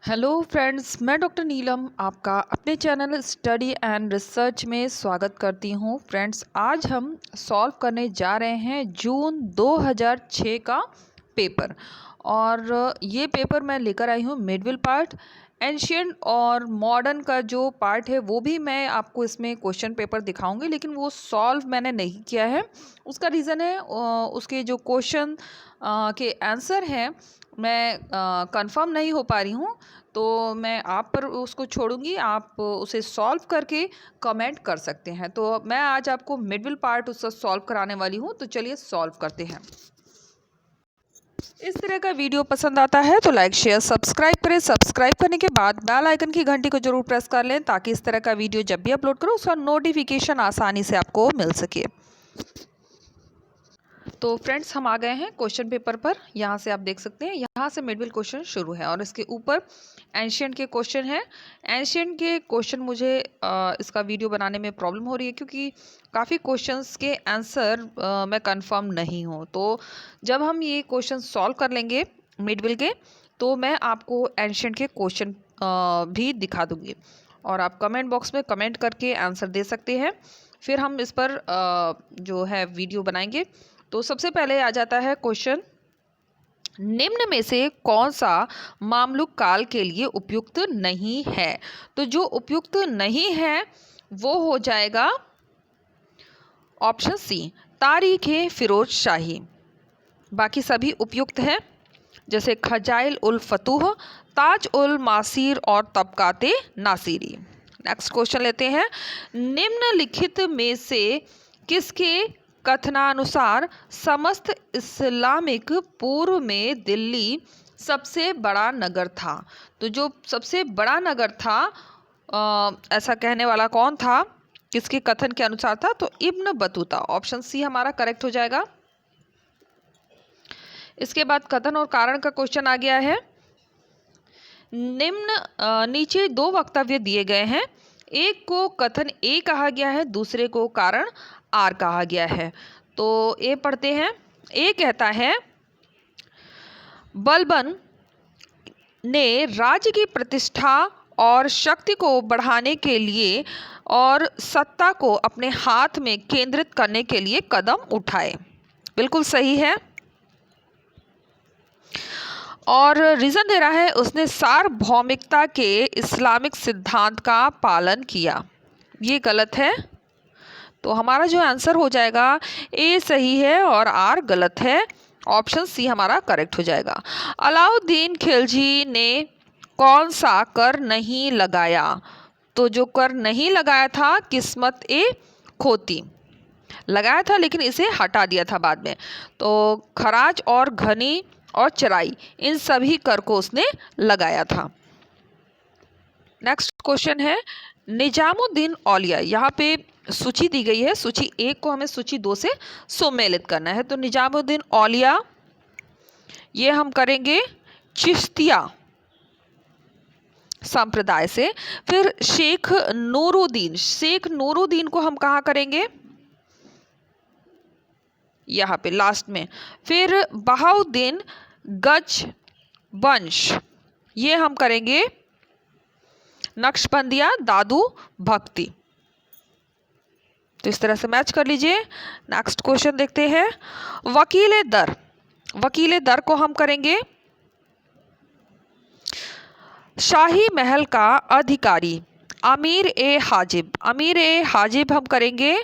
Hello friends, मैं doctor नीलम आपका अपने चैनल स्टडी एंड रिसर्च में स्वागत करती हूँ। फ्रेंड्स, आज हम सॉल्व करने जा रहे हैं जून 2006 का पेपर। और ये पेपर मैं लेकर आई हूँ मिडविल पार्ट। एंशियंट और मॉडर्न का जो पार्ट है वो भी मैं आपको इसमें क्वेश्चन पेपर दिखाऊंगी, लेकिन वो सॉल्व मैंने नहीं किया है। उसका रीज़न है उसके जो क्वेश्चन के आंसर हैं मैं कंफर्म नहीं हो पा रही हूँ, तो मैं आप पर उसको छोड़ूंगी। आप उसे सॉल्व करके कमेंट कर सकते हैं। तो मैं आज आपको मिडल पार्ट उसका सॉल्व कराने वाली हूँ, तो चलिए सॉल्व करते हैं। इस तरह का वीडियो पसंद आता है तो लाइक शेयर सब्सक्राइब करें। सब्सक्राइब करने के बाद बेल आइकन की घंटी को जरूर प्रेस कर लें, ताकि इस तरह का वीडियो जब भी अपलोड करो उसका नोटिफिकेशन आसानी से आपको मिल सके। तो फ्रेंड्स, हम आ गए हैं क्वेश्चन पेपर पर। यहाँ से आप देख सकते हैं, यहाँ से मिडविल क्वेश्चन शुरू है और इसके ऊपर एंशियंट के क्वेश्चन है। एंशियंट के क्वेश्चन मुझे इसका वीडियो बनाने में प्रॉब्लम हो रही है, क्योंकि काफ़ी क्वेश्चंस के आंसर मैं कंफर्म नहीं हूँ। तो जब हम ये क्वेश्चन सॉल्व कर लेंगे मिडविल के, तो मैं आपको एंशियंट के क्वेश्चन भी दिखा दूँगी और आप कमेंट बॉक्स में कमेंट करके आंसर दे सकते हैं। फिर हम इस पर जो है वीडियो बनाएंगे। तो सबसे पहले आ जाता है क्वेश्चन, निम्न में से कौन सा मामलूक काल के लिए उपयुक्त नहीं है। तो जो उपयुक्त नहीं है वो हो जाएगा ऑप्शन सी, तारीख फिरोज शाही। बाकी सभी उपयुक्त है, जैसे खजाइल उल फतूह, ताज उल मासीर और तबकाते नासिरी। नेक्स्ट क्वेश्चन लेते हैं, निम्नलिखित में से किसके कथनानुसार समस्त इस्लामिक पूर्व में दिल्ली सबसे बड़ा नगर था। तो जो सबसे बड़ा नगर था, ऐसा कहने वाला कौन था, किसके कथन के अनुसार था, तो इब्न बतूता। ऑप्शन सी हमारा करेक्ट हो जाएगा। इसके बाद कथन और कारण का क्वेश्चन आ गया है। नीचे दो वक्तव्य दिए गए हैं, एक को कथन ए कहा गया है, दूसरे को कारण आर कहा गया है। तो ए पढ़ते हैं। ए कहता है, बलबन ने राज्य की प्रतिष्ठा और शक्ति को बढ़ाने के लिए और सत्ता को अपने हाथ में केंद्रित करने के लिए कदम उठाए। बिल्कुल सही है। और रीज़न दे रहा है, उसने सार्वभौमिकता के इस्लामिक सिद्धांत का पालन किया। ये गलत है। तो हमारा जो आंसर हो जाएगा, ए सही है और आर गलत है। ऑप्शन सी हमारा करेक्ट हो जाएगा। अलाउद्दीन खिलजी ने कौन सा कर नहीं लगाया। तो जो कर नहीं लगाया था, किस्मत ए खोती लगाया था, लेकिन इसे हटा दिया था बाद में। तो खराज और घनी और चराई, इन सभी कर को उसने लगाया था। नेक्स्ट क्वेश्चन है, निजामुद्दीन औलिया। यहाँ पे सूची दी गई है, सूची 1 को हमें सूची 2 से सम्मिलित करना है। तो निजामुद्दीन औलिया, ये हम करेंगे चिश्तिया संप्रदाय से। फिर शेख नूरुद्दीन को हम कहाँ करेंगे, यहाँ पे लास्ट में। फिर बहाउद्दीन गज वंश, ये हम करेंगे नक्शबंदिया दादू भक्ति। तो इस तरह से मैच कर लीजिए। नेक्स्ट क्वेश्चन देखते हैं, वकील दर को हम करेंगे शाही महल का अधिकारी अमीर ए हाजिब हम करेंगे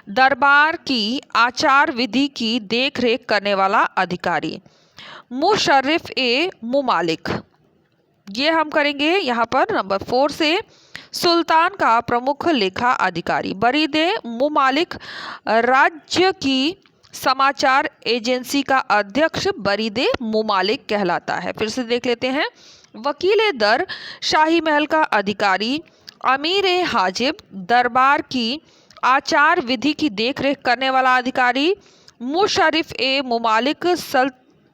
दरबार की आचार विधि की देखरेख करने वाला अधिकारी मुशर्रिफ ए मुमालिक, ये हम करेंगे यहाँ पर नंबर 4 से सुल्तान का प्रमुख लेखा अधिकारी। बरीद ए मुमालिक राज्य की समाचार एजेंसी का अध्यक्ष बरीद ए मुमालिक कहलाता है। फिर से देख लेते हैं, वकील दर शाही महल का अधिकारी, अमीर ए हाजिब दरबार की आचार विधि की देखरेख करने वाला अधिकारी, मुशर्रिफ ए मुमालिक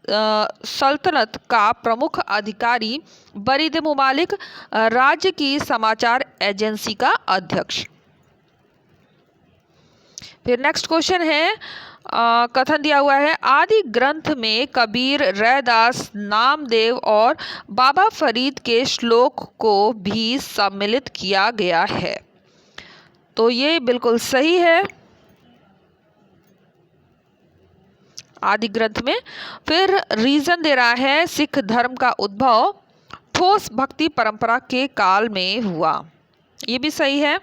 सल्तनत का प्रमुख अधिकारी, बरीद मुमालिक राज्य की समाचार एजेंसी का अध्यक्ष। फिर नेक्स्ट क्वेश्चन है, कथन दिया हुआ है, आदि ग्रंथ में कबीर, रैदास, नामदेव और बाबा फरीद के श्लोक को भी सम्मिलित किया गया है। तो ये बिल्कुल सही है, आदि ग्रंथ में। फिर रीजन दे रहा है, सिख धर्म का उद्भव ठोस भक्ति परंपरा के काल में हुआ। ये भी सही है,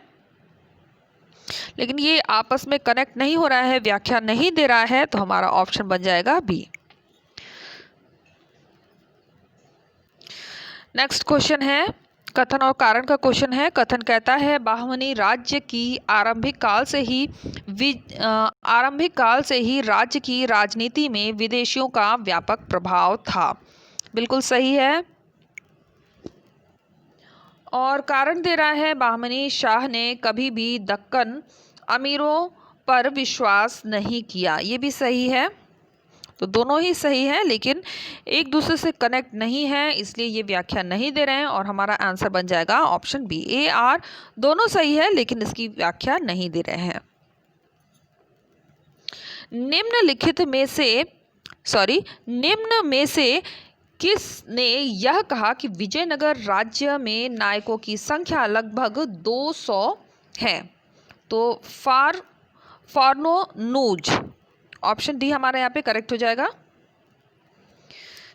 लेकिन ये आपस में कनेक्ट नहीं हो रहा है, व्याख्या नहीं दे रहा है, तो हमारा ऑप्शन बन जाएगा बी। नेक्स्ट क्वेश्चन है, कथन और कारण का क्वेश्चन है। कथन कहता है, बाहमनी राज्य की आरंभिक काल से ही राज्य की राजनीति में विदेशियों का व्यापक प्रभाव था। बिल्कुल सही है। और कारण दे रहा है, बाहमनी शाह ने कभी भी दक्कन अमीरों पर विश्वास नहीं किया। ये भी सही है। तो दोनों ही सही है, लेकिन एक दूसरे से कनेक्ट नहीं है, इसलिए ये व्याख्या नहीं दे रहे हैं और हमारा आंसर बन जाएगा ऑप्शन बी। ए आर दोनों सही है, लेकिन इसकी व्याख्या नहीं दे रहे हैं। निम्न में से किसने यह कहा कि विजयनगर राज्य में नायकों की संख्या लगभग 200 है? तो फार्नोनूज, ऑप्शन डी हमारा यहाँ पे करेक्ट हो जाएगा।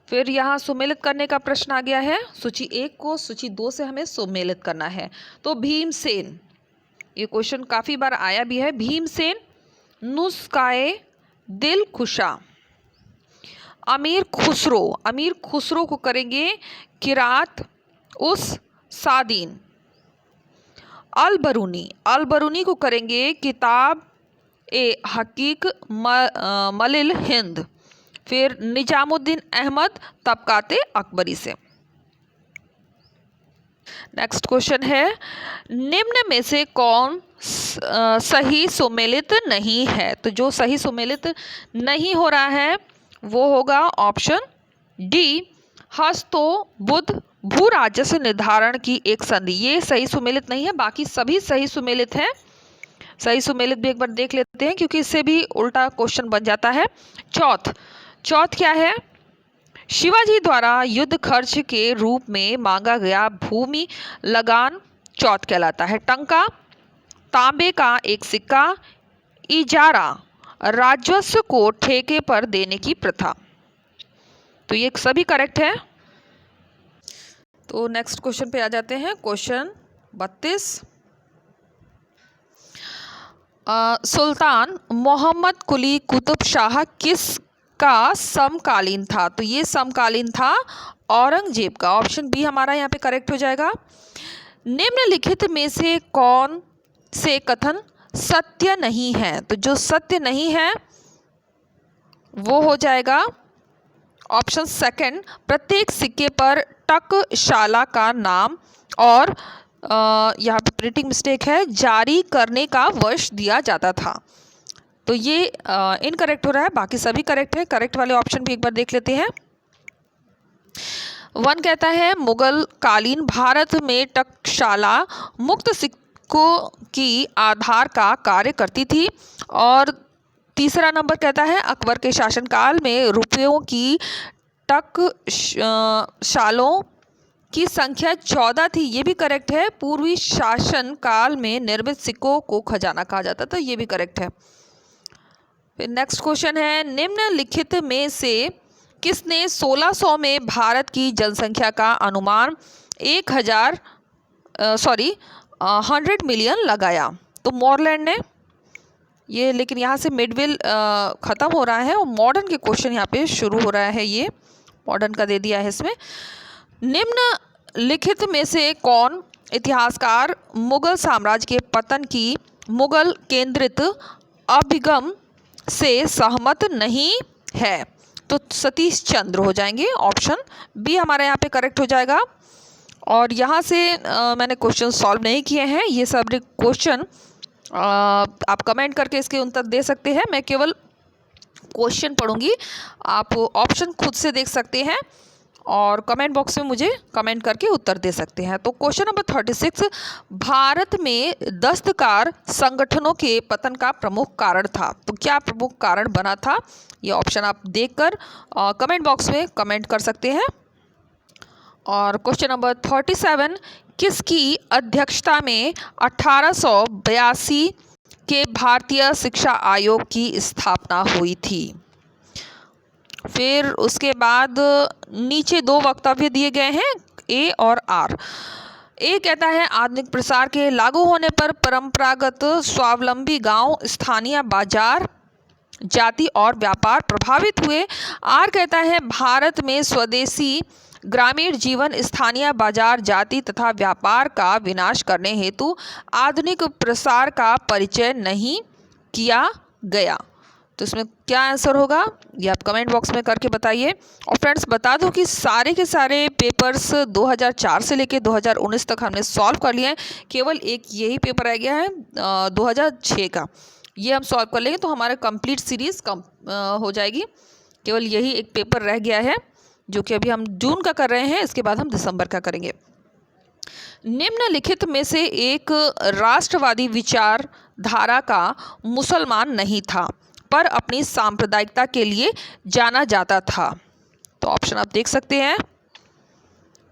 फिर यहाँ सुमेलित करने का प्रश्न आ गया है। सूची 1 को सूची 2 से हमें सुमेलित करना है। तो भीमसेन, ये क्वेश्चन काफ़ी बार आया भी है। भीमसेन, नुस्खाए दिल खुशा, अमीर खुसरो को करेंगे किरात उस सादीन, अल-बरूनी को करेंगे किताब ए हकीक मलिल हिंद। फिर निजामुद्दीन अहमद तबकाते अकबरी से। नेक्स्ट क्वेश्चन है, निम्न में से कौन सही सुमेलित नहीं है? तो जो सही सुमेलित नहीं हो रहा है वो होगा ऑप्शन डी, हस्तो बुध भू राजस्व निर्धारण की एक संधि। ये सही सुमेलित नहीं है, बाकी सभी सही सुमेलित है। सही सुमेलित भी एक बार देख लेते हैं, क्योंकि इससे भी उल्टा क्वेश्चन बन जाता है। चौथ क्या है? शिवाजी द्वारा युद्ध खर्च के रूप में मांगा गया भूमि लगान चौथ कहलाता है। टंका, तांबे का एक सिक्का, इजारा, राजस्व को ठेके पर देने की प्रथा। तो ये सभी करेक्ट है। तो नेक्स्ट क्वेश्चन पे आ जाते हैं। क्वेश्चन 32, सुल्तान मोहम्मद कुली कुतुब शाह किसका समकालीन था? तो ये समकालीन था औरंगजेब का। ऑप्शन बी हमारा यहाँ पे करेक्ट हो जाएगा। निम्नलिखित में से कौन से कथन सत्य नहीं है? तो जो सत्य नहीं है वो हो जाएगा ऑप्शन सेकंड, प्रत्येक सिक्के पर टकशाला का नाम और यहाँ पे प्रिंटिंग मिस्टेक है, जारी करने का वर्ष दिया जाता था। तो ये इनकरेक्ट हो रहा है, बाकी सभी करेक्ट है। करेक्ट वाले ऑप्शन भी एक बार देख लेते हैं। 1 कहता है, मुगल कालीन भारत में टकशाला मुक्त सिक्कों की आधार का कार्य करती थी। और तीसरा नंबर कहता है, अकबर के शासनकाल में रुपयों की टकशालों की संख्या 14 थी। ये भी करेक्ट है। पूर्वी शासन काल में निर्मित सिक्कों को खजाना कहा जाता था। ये भी करेक्ट है। फिर नेक्स्ट क्वेश्चन है, निम्नलिखित में से किसने 1600 में भारत की जनसंख्या का अनुमान 100 मिलियन लगाया? तो मॉरलैंड ने। ये लेकिन यहाँ से मिडविल ख़त्म हो रहा है और मॉडर्न के क्वेश्चन यहाँ पे शुरू हो रहा है। ये मॉडर्न का दे दिया है इसमें। निम्नलिखित में से कौन इतिहासकार मुगल साम्राज्य के पतन की मुगल केंद्रित अभिगम से सहमत नहीं है? तो सतीश चंद्र हो जाएंगे। ऑप्शन बी हमारे यहाँ पे करेक्ट हो जाएगा। और यहाँ से मैंने क्वेश्चन सॉल्व नहीं किए हैं। ये सब क्वेश्चन आप कमेंट करके इसके उत्तर दे सकते हैं। मैं केवल क्वेश्चन पढ़ूंगी, आप ऑप्शन खुद से देख सकते हैं और कमेंट बॉक्स में मुझे कमेंट करके उत्तर दे सकते हैं। तो क्वेश्चन नंबर 36, भारत में दस्तकार संगठनों के पतन का प्रमुख कारण था। तो क्या प्रमुख कारण बना था, ये ऑप्शन आप देखकर कमेंट बॉक्स में कमेंट कर सकते हैं। और क्वेश्चन नंबर 37, किसकी अध्यक्षता में 1882 के भारतीय शिक्षा आयोग की स्थापना हुई थी। फिर उसके बाद नीचे दो वक्तव्य दिए गए हैं, ए और आर। ए कहता है आधुनिक प्रसार के लागू होने पर परंपरागत स्वावलंबी गांव, स्थानीय बाजार, जाति और व्यापार प्रभावित हुए। आर कहता है भारत में स्वदेशी ग्रामीण जीवन, स्थानीय बाजार, जाति तथा व्यापार का विनाश करने हेतु आधुनिक प्रसार का परिचय नहीं किया गया। तो इसमें क्या आंसर होगा, ये आप कमेंट बॉक्स में करके बताइए। और फ्रेंड्स बता दूं कि सारे के सारे पेपर्स 2004 से लेके 2019 तक हमने सॉल्व कर लिए हैं। केवल एक यही पेपर रह गया है 2006 का, ये हम सॉल्व कर लेंगे तो हमारा कंप्लीट सीरीज़ हो जाएगी। केवल यही एक पेपर रह गया है जो कि अभी हम जून का कर रहे हैं, इसके बाद हम दिसंबर का करेंगे। निम्नलिखित में से एक राष्ट्रवादी विचारधारा का मुसलमान नहीं था पर अपनी सांप्रदायिकता के लिए जाना जाता था। तो ऑप्शन आप देख सकते हैं।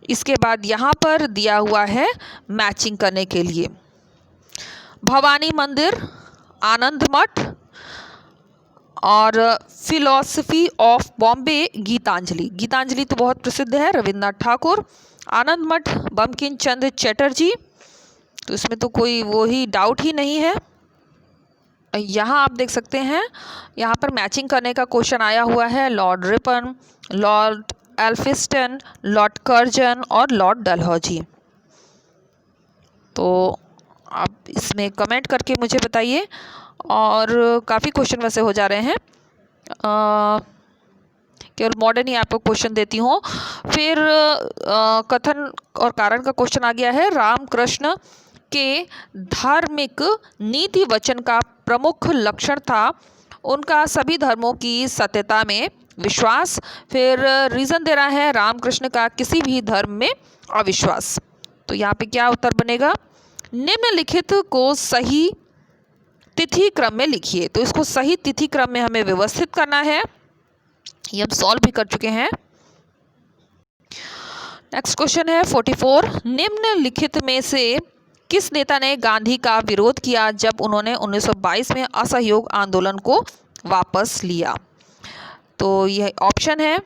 इसके बाद यहाँ पर दिया हुआ है मैचिंग करने के लिए, भवानी मंदिर, आनंद मठ और फिलॉसफी ऑफ बॉम्बे, गीतांजलि। गीतांजलि तो बहुत प्रसिद्ध है, रविन्द्रनाथ ठाकुर। आनंद मठ बंकिम चंद्र चटर्जी। तो इसमें तो कोई वो ही डाउट ही नहीं है। यहाँ आप देख सकते हैं, यहाँ पर मैचिंग करने का क्वेश्चन आया हुआ है, Lord Ripon, Lord Elphinstone, Lord Curzon और लॉर्ड डलहौजी। तो आप इसमें कमेंट करके मुझे बताइए। और काफ़ी क्वेश्चन वैसे हो जा रहे हैं, केवल मॉडर्न ही आपको क्वेश्चन देती हूँ। फिर कथन और कारण का क्वेश्चन आ गया है, रामकृष्ण के धार्मिक नीति वचन का प्रमुख लक्षण था उनका सभी धर्मों की सत्यता में विश्वास। फिर रीज़न दे रहा है रामकृष्ण का किसी भी धर्म में अविश्वास। तो यहाँ पे क्या उत्तर बनेगा, निम्नलिखित को सही तिथि क्रम में लिखिए। तो इसको सही तिथि क्रम में हमें व्यवस्थित करना है, ये हम सॉल्व भी कर चुके हैं। नेक्स्ट क्वेश्चन है 44, निम्नलिखित में से किस नेता ने गांधी का विरोध किया जब उन्होंने 1922 में असहयोग आंदोलन को वापस लिया। तो यह ऑप्शन है,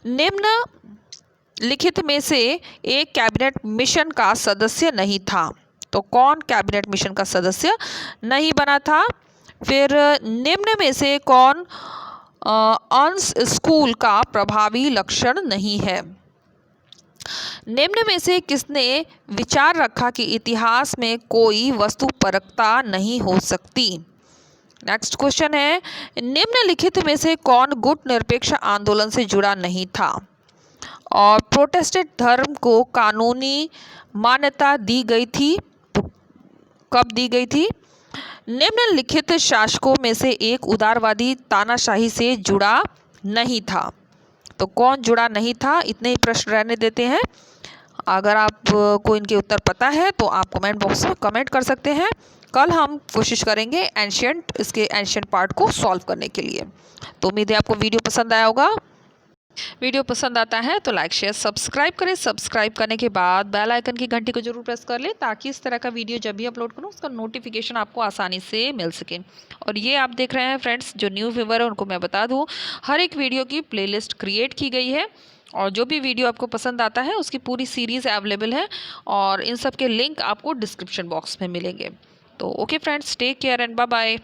निम्नलिखित में से एक कैबिनेट मिशन का सदस्य नहीं था। तो कौन कैबिनेट मिशन का सदस्य नहीं बना था। फिर निम्न में से कौन अंश स्कूल का प्रभावी लक्षण नहीं है। निम्न में से किसने विचार रखा कि इतिहास में कोई वस्तुपरकता नहीं हो सकती। नेक्स्ट क्वेश्चन है, निम्नलिखित में से कौन गुट निरपेक्ष आंदोलन से जुड़ा नहीं था। और प्रोटेस्टेंट धर्म को कानूनी मान्यता दी गई थी, तो कब दी गई थी। निम्नलिखित शासकों में से एक उदारवादी तानाशाही से जुड़ा नहीं था। तो कौन जुड़ा नहीं था, इतने ही प्रश्न रहने देते हैं। अगर आपको इनके उत्तर पता है तो आप कमेंट बॉक्स में कमेंट कर सकते हैं। कल हम कोशिश करेंगे इसके एंशिएंट पार्ट को सॉल्व करने के लिए। तो उम्मीद है आपको वीडियो पसंद आया होगा। वीडियो पसंद आता है तो लाइक शेयर सब्सक्राइब करें। सब्सक्राइब करने के बाद बेल आइकन की घंटी को जरूर प्रेस कर लें ताकि इस तरह का वीडियो जब भी अपलोड करूं उसका नोटिफिकेशन आपको आसानी से मिल सके। और ये आप देख रहे हैं फ्रेंड्स, जो न्यू व्यूवर है उनको मैं बता दूं, हर एक वीडियो की प्लेलिस्ट क्रिएट की गई है और जो भी वीडियो आपको पसंद आता है उसकी पूरी सीरीज़ अवेलेबल है और इन सब के लिंक आपको डिस्क्रिप्शन बॉक्स में मिलेंगे। तो okay friends, take care and bye bye.